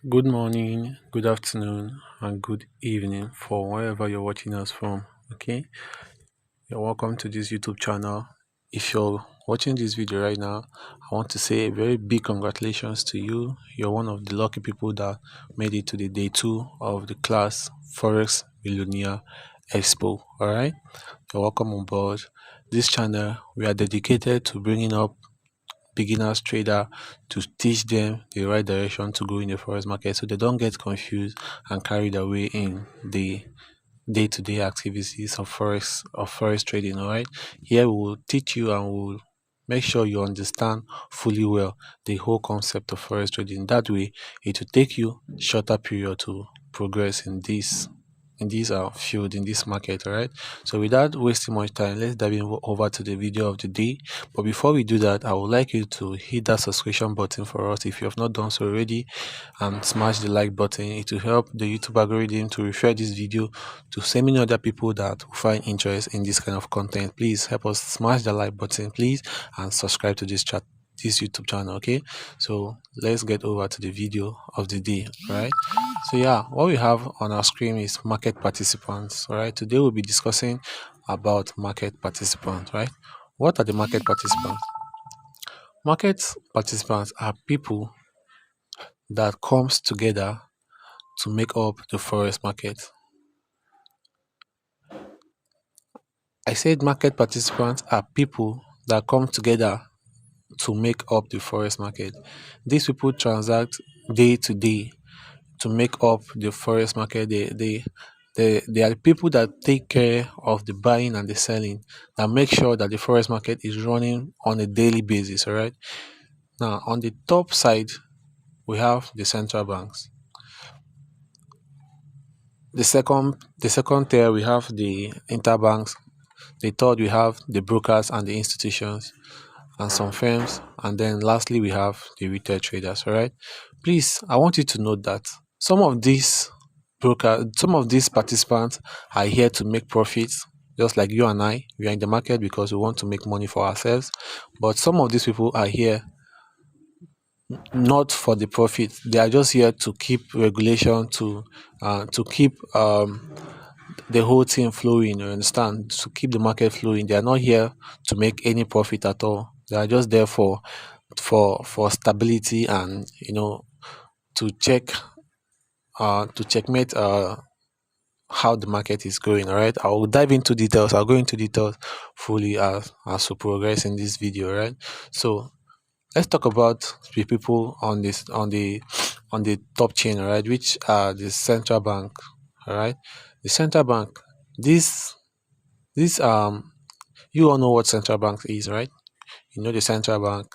Good morning, good afternoon, and good evening for wherever you're watching us from. Okay, you're welcome to this YouTube channel. If you're watching this video right now, I want to say a very big congratulations to you. You're one of the lucky people that made it to the day two of the class Forex Millionaire Expo. All right, you're welcome on board. This channel, we are dedicated to bringing up beginners trader to teach them the right direction to go in the forex market so they don't get confused and carried away in the day-to-day activities of forex trading. All right, here we will teach you and we'll make sure you understand fully well the whole concept of forex trading. That way it will take you shorter period to progress in this field, in this market. All right, so without wasting much time, let's dive in over to the video of the day. But before we do that, I would like you to hit that subscription button for us if you have not done so already, and smash the like button. It will help the YouTube algorithm to refer this video to so many other people that will find interest in this kind of content. Please help us smash the like button, please, and subscribe to this YouTube channel. Okay, so let's get over to the video of the day. All right, so yeah, what we have on our screen is market participants. All right, today we'll be discussing about market participants. Right, what are the market participants? Market participants are people that comes together to make up the forex market. I said market participants are people that come together to make up the forex market. These people transact day to day to make up the forex market. They are people that take care of the buying and the selling, that make sure that the forex market is running on a daily basis. All right. Now, on the top side, we have the central banks. The second tier, we have the interbanks. The third, we have the brokers and the institutions and some firms. And then lastly, we have the retail traders. All right. Please, I want you to note that some of these participants are here to make profits, just like you and I. We are in the market because we want to make money for ourselves. But some of these people are here not for the profit. They are just here to keep regulation, to keep the whole thing flowing. You understand? To keep the market flowing. They are not here to make any profit at all. They are just there for stability and to checkmate how the market is going. All right, I'll dive into details. I'll go into details fully as we progress in this video. Right, so let's talk about the people on the top chain. All right, which are the central bank. All right, the central bank. This you all know what central bank is, right? You know the central bank.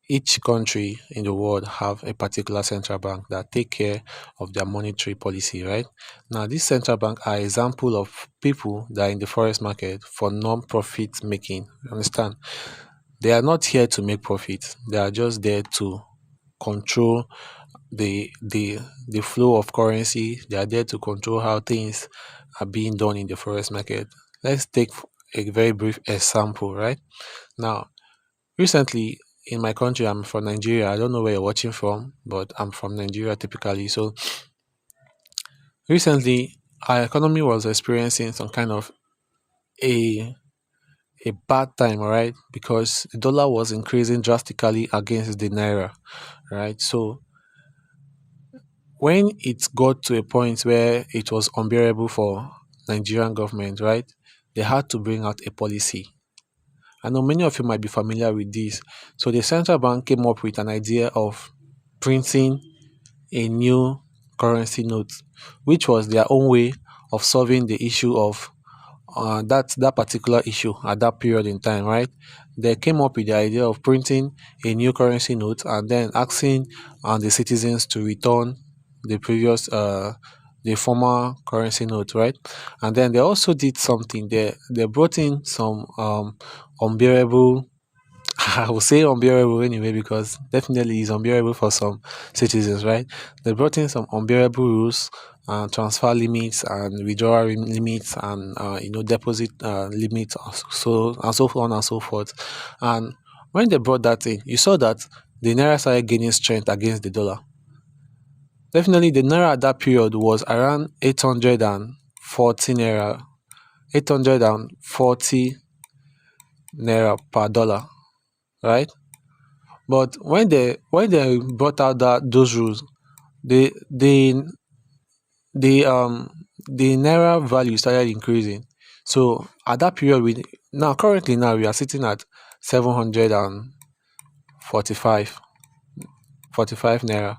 Each country in the world have a particular central bank that take care of their monetary policy, right? Now, these central bank are example of people that are in the forex market for non-profit making. You understand? They are not here to make profit. They are just there to control the flow of currency. They are there to control how things are being done in the forex market. Let's take a very brief example, right? Now, recently in my country, I'm from Nigeria. I don't know where you're watching from, but I'm from Nigeria typically. So recently, our economy was experiencing some kind of a a bad time, all right, because the dollar was increasing drastically against the naira, right? So when it got to a point where it was unbearable for Nigerian government, right, they had to bring out a policy. I know many of you might be familiar with this. So the central bank came up with an idea of printing a new currency note, which was their own way of solving the issue of that particular issue at that period in time, right? They came up with the idea of printing a new currency note and then asking the citizens to return the former currency note, right? And then they also did something. They brought in some unbearable. I will say unbearable anyway because definitely it's unbearable for some citizens, right? They brought in some unbearable rules, transfer limits and withdrawal limits and deposit limits, so on and so forth. And when they brought that in, you saw that the naira started gaining strength against the dollar. Definitely, the naira at that period was around 840 naira, 840 naira per dollar, right? But when they brought out those rules, the the the the naira value started increasing. So at that period, we now currently now we are sitting at 745 45 naira,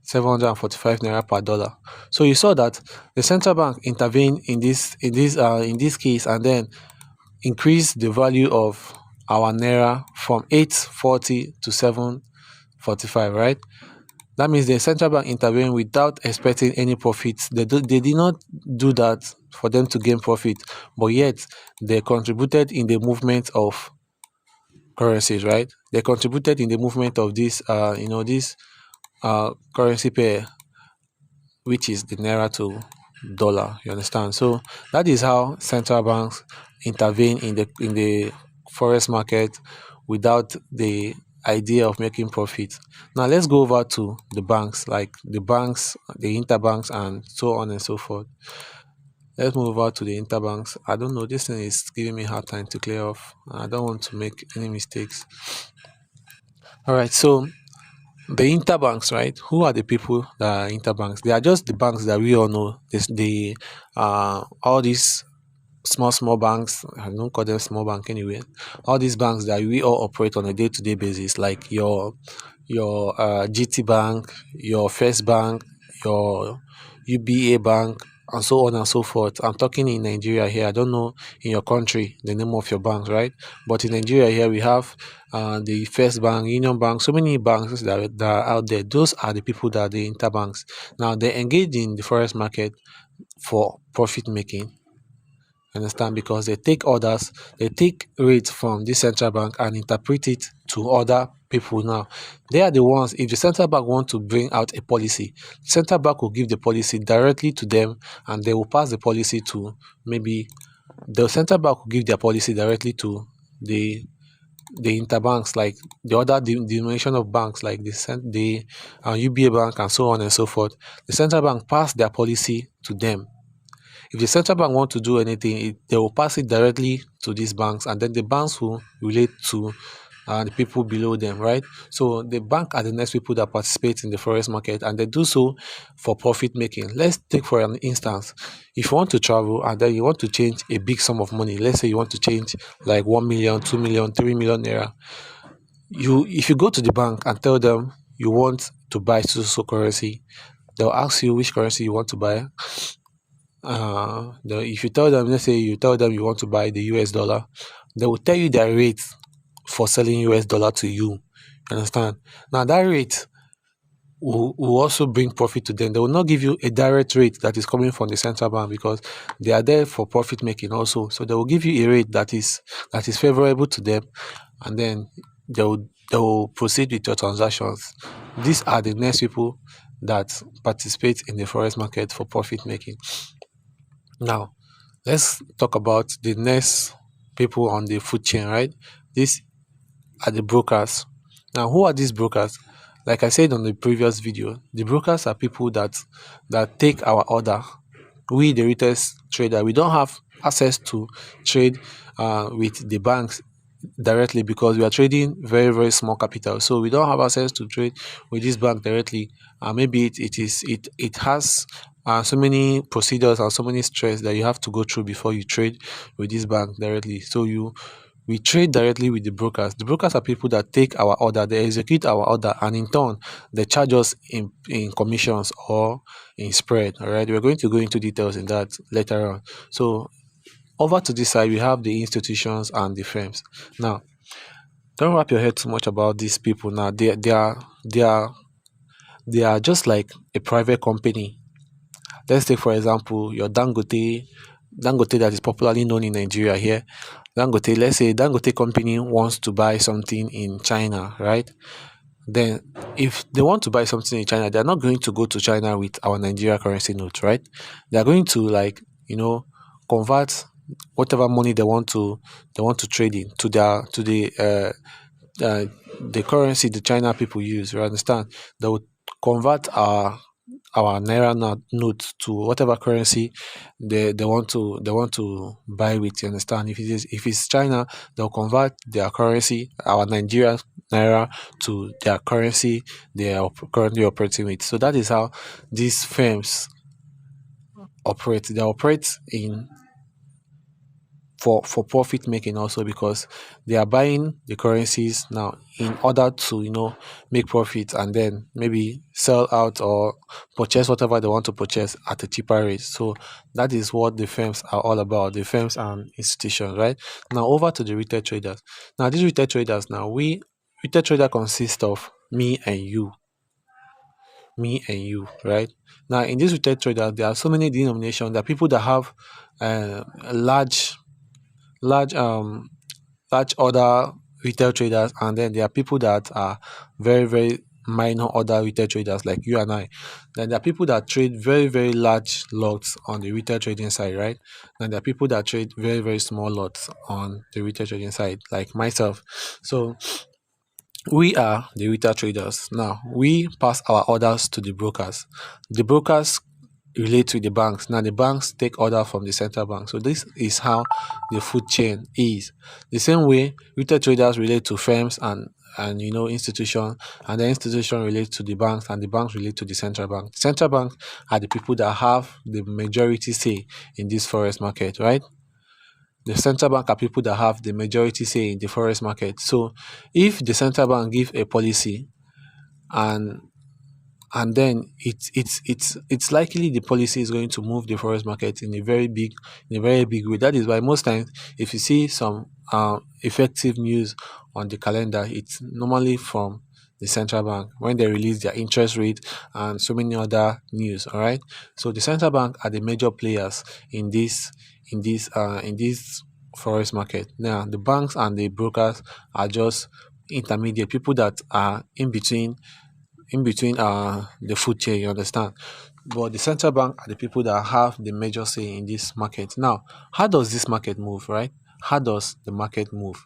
745 naira per dollar. So you saw that the central bank intervened in this case, and then increased the value of our naira from 840 to 745, right? That means the central bank intervened without expecting any profits. They did not do that for them to gain profit, but yet they contributed in the movement of currencies, right? They contributed in the movement of this currency pair, which is the naira to dollar. You understand? So that is how central banks intervene in the forex market without the idea of making profit. Now let's go over to the banks, like the banks, the interbanks, and so on and so forth. Let's move over to the interbanks. I don't know, this thing is giving me hard time to clear off. I don't want to make any mistakes. All right, so the interbanks, right? Who are the people that are interbanks? They are just the banks that we all know. This the all these small banks. I don't call them small bank anyway. All these banks that we all operate on a day-to-day basis, like your GT Bank, your First Bank, your UBA Bank, and so on and so forth. I'm talking in Nigeria here. I don't know in your country the name of your banks, right? But in Nigeria here we have the First Bank, Union Bank, so many banks that are out there. Those are the people that are the interbanks. Now they engage in the forex market for profit making. Understand? Because they take orders, they take rates from the central bank and interpret it to other people. Now they are the ones, if the central bank want to bring out a policy, the central bank will give the policy directly to them, and they will pass the policy to, maybe the central bank will give their policy directly to the interbanks, like the other denomination of banks, like the UBA bank and so on and so forth. The central bank pass their policy to them. If the central bank want to do anything, they will pass it directly to these banks, and then the banks will relate to the people below them, right? So the bank are the next people that participate in the forex market, and they do so for profit making. Let's take for an instance, if you want to travel and then you want to change a big sum of money, let's say you want to change like 1 million, 2 million, 3 million naira. If you go to the bank and tell them you want to buy so currency, they'll ask you which currency you want to buy. If you tell them, let's say you tell them you want to buy the US dollar, they will tell you their rate for selling US dollar to you. Understand? Now that rate will also bring profit to them. They will not give you a direct rate that is coming from the central bank, because they are there for profit making also. So they will give you a rate that is favorable to them, and then they will proceed with your transactions. These are the next people that participate in the forex market for profit making. Now, let's talk about the next people on the food chain, right? These are the brokers. Now, who are these brokers? Like I said on the previous video, the brokers are people that take our order. We, the retail trader, we don't have access to trade with the banks directly, because we are trading very very small capital, so we don't have access to trade with this bank directly. Maybe it has so many procedures and so many stress that you have to go through before you trade with this bank directly. So we trade directly with the brokers. The brokers are people that take our order, they execute our order, and in turn they charge us in commissions or in spread. All right, we're going to go into details in that later on. So over to this side, we have the institutions and the firms. Now, don't wrap your head too much about these people. Now, they are just like a private company. Let's take for example your Dangote that is popularly known in Nigeria here. Dangote, let's say Dangote company wants to buy something in China, right? Then if they want to buy something in China, they're not going to go to China with our Nigeria currency notes, right? They're going to, like, convert whatever money they want to trade in to the currency the China people use. You understand? They would convert our naira note to whatever currency they want to buy with. You understand? If it's China, they'll convert their currency, our Nigeria naira, to their currency they are currently operating with. So that is how these firms operate. They operate in for profit making also, because they are buying the currencies now in order to make profit, and then maybe sell out or purchase whatever they want to purchase at a cheaper rate. So that is what the firms are all about, the firms and institutions, right? Now over to the retail traders. Now these retail traders, now we retail trader consist of me and you, right? Now in this retail trader there are so many denominations. There are people that have large large large other retail traders, and then there are people that are very very minor other retail traders like you and I. Then there are people that trade very very large lots on the retail trading side, right? And there are people that trade very very small lots on the retail trading side, like myself. So we are the retail traders. Now we pass our orders to the brokers. The brokers relate with the banks. Now the banks take order from the central bank. So this is how the food chain is. The same way retail traders relate to firms and institution, and the institution relate to the banks, and the banks relate to the central bank. The central bank are the people that have the majority say in this forex market, right? The central bank are people that have the majority say in the forex market. So if the central bank give a policy, and then it's likely the policy is going to move the forex market in a very big way. That is why most times if you see some effective news on the calendar, it's normally from the central bank when they release their interest rate and so many other news. All right. So the central bank are the major players in this forex market. Now the banks and the brokers are just intermediate people that are in between the food chain, you understand? But the central bank are the people that have the major say in this market. Now how does this market move, right? How does the market move?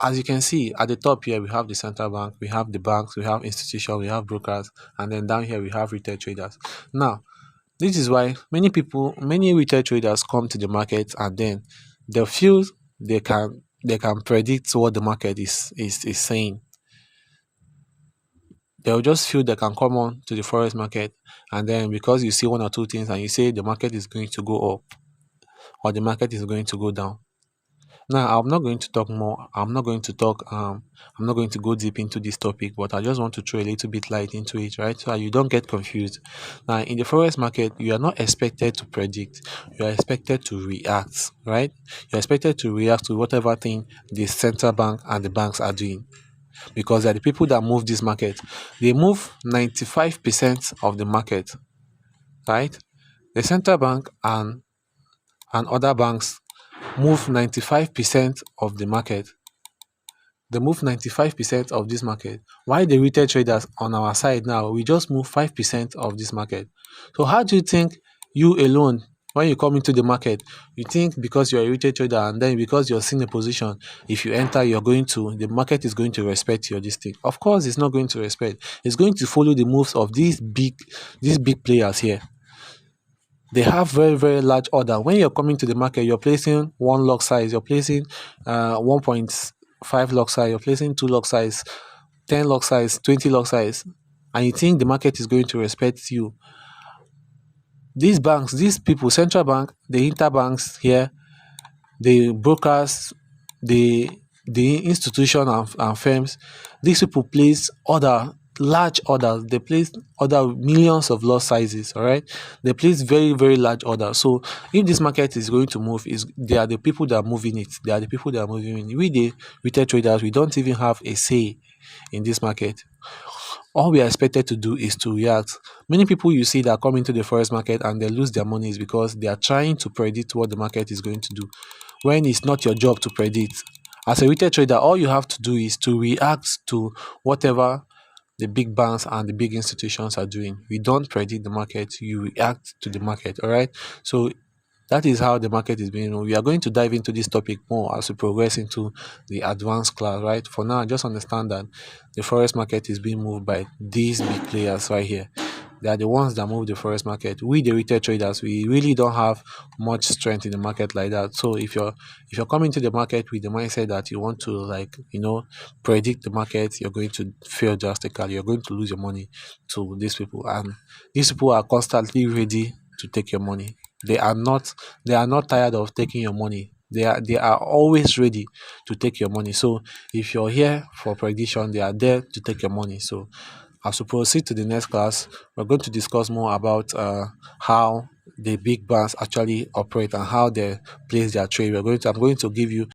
As you can see at the top here, we have the central bank, we have the banks, we have institutions, we have brokers, and then down here we have retail traders. Now this is why many retail traders come to the market, and then they feel they can predict what the market is saying. They'll just feel they can come on to the forex market, and then because you see one or two things and you say the market is going to go up or the market is going to go down. Now I'm not going to talk more. I'm not going to go deep into this topic, but I just want to throw a little bit light into it, right? So that you don't get confused. Now in the forex market, you are not expected to predict, you are expected to react, right? You're expected to react to whatever thing the central bank and the banks are doing, because they're the people that move this market. They move 95% of the market, right? The central bank and other banks move 95% of the market. They move 95% of this market. Why the retail traders on our side now, we just move 5% of this market. So how do you think you alone, when you come into the market, you think because you're a retail trader and then because you're seeing a position, if you enter, the market is going to respect your this thing? Of course, it's not going to respect. It's going to follow the moves of these big players here. They have very very large order. When you're coming to the market, you're placing one lot size, you're placing 1.5 lot size, you're placing 2 lot size, 10 lot size, 20 lot size, and you think the market is going to respect you. These banks, these people, central bank, the interbanks here, the brokers, the institution and firms, these people place large orders. They place order millions of lot sizes. All right, they place very very large orders. So if this market is going to move, they are the people that are moving it. They are the people that are moving it. We, the retail traders, we don't even have a say in this market. All we are expected to do is to react. Many people you see that come into the forex market and they lose their money is because they are trying to predict what the market is going to do, when it's not your job to predict. As a retail trader, all you have to do is to react to whatever the big banks and the big institutions are doing. We don't predict the market, you react to the market. All right. So that is how the market is being. We are going to dive into this topic more as we progress into the advanced class, right? For now, just understand that the forex market is being moved by these big players right here. They are the ones that move the forex market. We, the retail traders, we really don't have much strength in the market like that. So if you're coming to the market with the mindset that you want to, like, predict the market, you're going to fail drastically. You're going to lose your money to these people, and these people are constantly ready to take your money. They are not tired of taking your money. They are always ready to take your money. So if you're here for prediction, they are there to take your money. So as we proceed to the next class, we're going to discuss more about how the big banks actually operate and how they place their trade. I'm going to give you